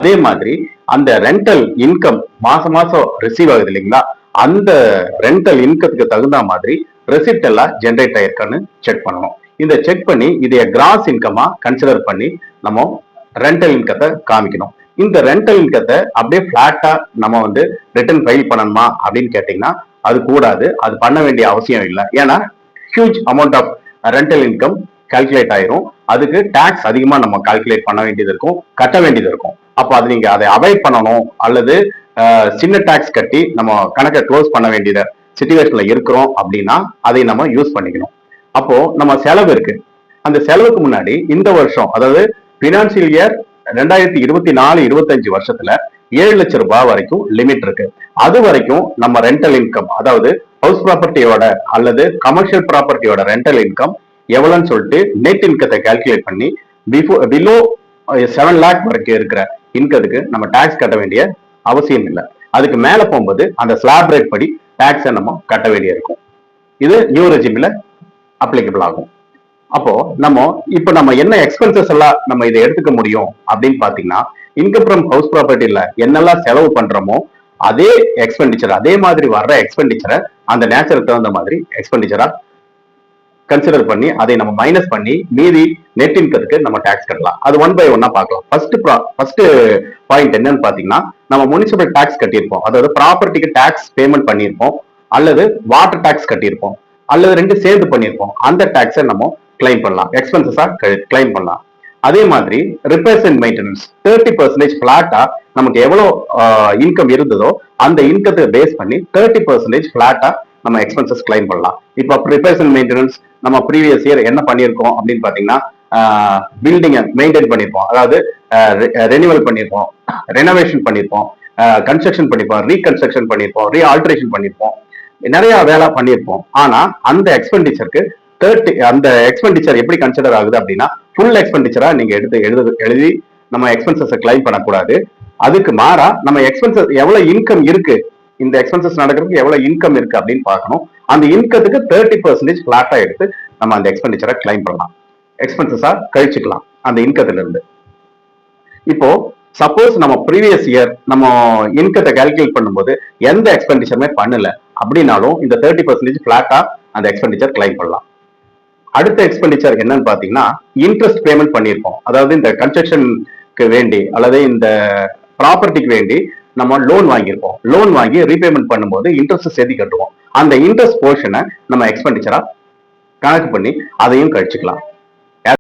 அதே மாதிரி அந்த ரெண்டல் இன்கம் மாசம் மாசம் ரிசீவ் ஆகுது இல்லைங்களா, அந்த ரெண்டல் இன்கத்துக்கு தகுந்த மாதிரி ரெசிப்ட் எல்லாம் ஜென்ரேட் ஆயிருக்கான்னு செக் பண்ணணும். இந்த செக் பண்ணி இதைய கிராஸ் இன்கமா கன்சிடர் பண்ணி நம்ம ரெண்டல் இன்கத்தை காமிக்கணும். இந்த ரெண்டல் இன்கத்தை அப்படியே பிளாட்டா நம்ம ரிட்டர்ன் ஃபைல் பண்ணணுமா அப்படின்னு கேட்டீங்கன்னா அது கூடாது. அது பண்ண வேண்டிய அவசியம் இல்லை. ஏன்னா huge amount of rental income calculate ஆயிரும். அதுக்கு டாக்ஸ் அதிகமா நம்ம கால்குலேட் பண்ண வேண்டியது இருக்கும், கட்ட வேண்டியது இருக்கும். அப்போ அது நீங்க அதை அவாய்ட் பண்ணணும் அல்லது சின்ன டாக்ஸ் கட்டி நம்ம கணக்கை க்ளோஸ் பண்ண வேண்டியத சிச்சுவேஷன்ல இருக்கிறோம் அப்படின்னா அதை நம்ம யூஸ் பண்ணிக்கணும். அப்போ நம்ம செலவு இருக்கு. அந்த செலவுக்கு முன்னாடி இந்த வருஷம் அதாவது பினான்சியல் இயர் 2024-25 வருஷத்துல 7 லட்சம் ரூபாய் வரைக்கும் லிமிட் இருக்கு. அது வரைக்கும் நம்ம ரெண்டல் இன்கம் அதாவது ஹவுஸ் ப்ராப்பர்ட்டியோட அல்லது கமர்ஷியல் ப்ராப்பர்ட்டியோட ரெண்டல் இன்கம் எவ்வளவுன்னு சொல்லிட்டு நெட் இன்கத்தை கால்குலேட் பண்ணி பிலோ 7 லேக் வரைக்கும் இருக்கிற இன்கத்துக்கு நம்ம டாக்ஸ் கட்ட வேண்டிய அவசியம் இல்லை. அதுக்கு மேல போகும்போது அந்த ஸ்லாப் ரேட் படி டாக்ஸை நம்ம கட்ட வேண்டிய இருக்கும். இது நியூ ரெஜிம்ல அப்ளிகபிள் ஆகும். அப்போ நம்ம என்ன எக்ஸ்பென்சஸ் எல்லாம் நம்ம இதை எடுத்துக்க முடியும் அப்படின்னு பாத்தீங்கன்னா, இன்கம் ஃப்ரம் ஹவுஸ் ப்ராப்பர்ட்டில என்னெல்லாம் செலவு பண்றோமோ அதே எக்ஸ்பெண்டிச்சர், அதே மாதிரி வர்ற எக்ஸ்பெண்டிச்சரை அந்த நேச்சருக்கு தகுந்த மாதிரி எக்ஸ்பெண்டிச்சரா கன்சிடர் பண்ணி அதை நம்ம மைனஸ் பண்ணி மீதி நெட் இன்கத்துக்கு நம்ம டாக்ஸ் கட்டலாம். அது ஒன் பை ஒன்னா பார்க்கலாம். ஃபர்ஸ்ட் பாயிண்ட் என்னன்னு பாத்தீங்கன்னா, நம்ம முனிசிபல் டாக்ஸ் கட்டியிருப்போம், அதாவது ப்ராப்பர்ட்டிக்கு டாக்ஸ் பேமெண்ட் பண்ணியிருப்போம், அல்லது வாட்டர் டாக்ஸ் கட்டியிருப்போம், அல்லது ரெண்டு சேர்ந்து பண்ணியிருப்போம். அந்த டாக்ஸை நம்ம கிளைம் பண்ணலாம், எக்ஸ்பென்சஸா கிளைம் பண்ணலாம். அதே மாதிரி ரிப்பேர்ஸ் அண்ட் மெயின்டெனன்ஸ் 30% பிளாட்டா நமக்கு எவ்வளவு இன்கம் இருந்ததோ அந்த இன்கத்தை பேஸ் பண்ணி 30% பிளாட்டா நம்ம எக்ஸ்பென்சஸ் கிளைம் பண்ணலாம். இப்போ ரிப்பேர்ஸ் அண்ட் மெயின்டெனன்ஸ் நம்ம ப்ரீவியஸ் இயர் என்ன பண்ணியிருக்கோம் அப்படின்னு பாத்தீங்கன்னா, பில்டிங்கை மெயின்டைன் பண்ணியிருப்போம், அதாவது ரெனிவல் பண்ணியிருப்போம், ரெனோவேஷன் பண்ணியிருப்போம், கன்ஸ்ட்ரக்ஷன் பண்ணியிருப்போம், ரீகன்ஸ்ட்ரக்ஷன் பண்ணியிருப்போம், ரீஆல்ட்ரேஷன் பண்ணியிருப்போம், நிறைய வேலை பண்ணியிருப்போம். ஆனா அந்த எக்ஸ்பெண்டிச்சருக்கு அந்த எக்ஸ்பெண்டிச்சர் எப்படி கன்சிடர் ஆகுது அப்படின்னா, ஃபுல் எக்ஸ்பெண்டிச்சரா நீங்க எழுதி நம்ம எக்ஸ்பென்சஸ் கிளைம் பண்ணக்கூடாது. அதுக்கு மாறா நம்ம எக்ஸ்பென்சஸ் எவ்வளவு இன்கம் இருக்கு, இந்த எக்ஸ்பென்சஸ் நடக்கிறதுக்கு எவ்வளவு இன்கம் இருக்கு அப்படின்னு பார்க்கணும். அந்த இன்கத்துக்கு 30% பிளாட்டா எடுத்து நம்ம அந்த எக்ஸ்பெண்டிச்சரை கிளைம் பண்ணலாம், எக்ஸ்பென்சஸா கழிச்சுக்கலாம் அந்த இன்கத்துல இருந்து. இப்போ சப்போஸ் நம்ம ப்ரீவியஸ் இயர் நம்ம இன்கத்தை கால்குலேட் பண்ணும்போது எந்த எக்ஸ்பெண்டிச்சருமே பண்ணல அப்படின்னாலும் இந்த 30% பிளாட்டா அந்த எக்ஸ்பெண்டிச்சர் கிளைம் பண்ணலாம். அடுத்த எக்ஸ்பெண்டிச்சர் என்னன்னு பாத்தீங்கன்னா, இன்ட்ரெஸ்ட் பேமெண்ட் பண்ணியிருப்போம், அதாவது இந்த கன்ஸ்ட்ரக்ஷனுக்கு வேண்டி அல்லது இந்த ப்ராப்பர்ட்டிக்கு வேண்டி நம்ம லோன் வாங்கியிருப்போம். லோன் வாங்கி ரீபேமெண்ட் பண்ணும்போது இன்ட்ரெஸ்ட் சேர்த்து கட்டுவோம். அந்த இன்ட்ரெஸ்ட் போர்ஷனை நம்ம எக்ஸ்பெண்டிச்சரா கணக்கு பண்ணி அதையும் கழிச்சுக்கலாம்.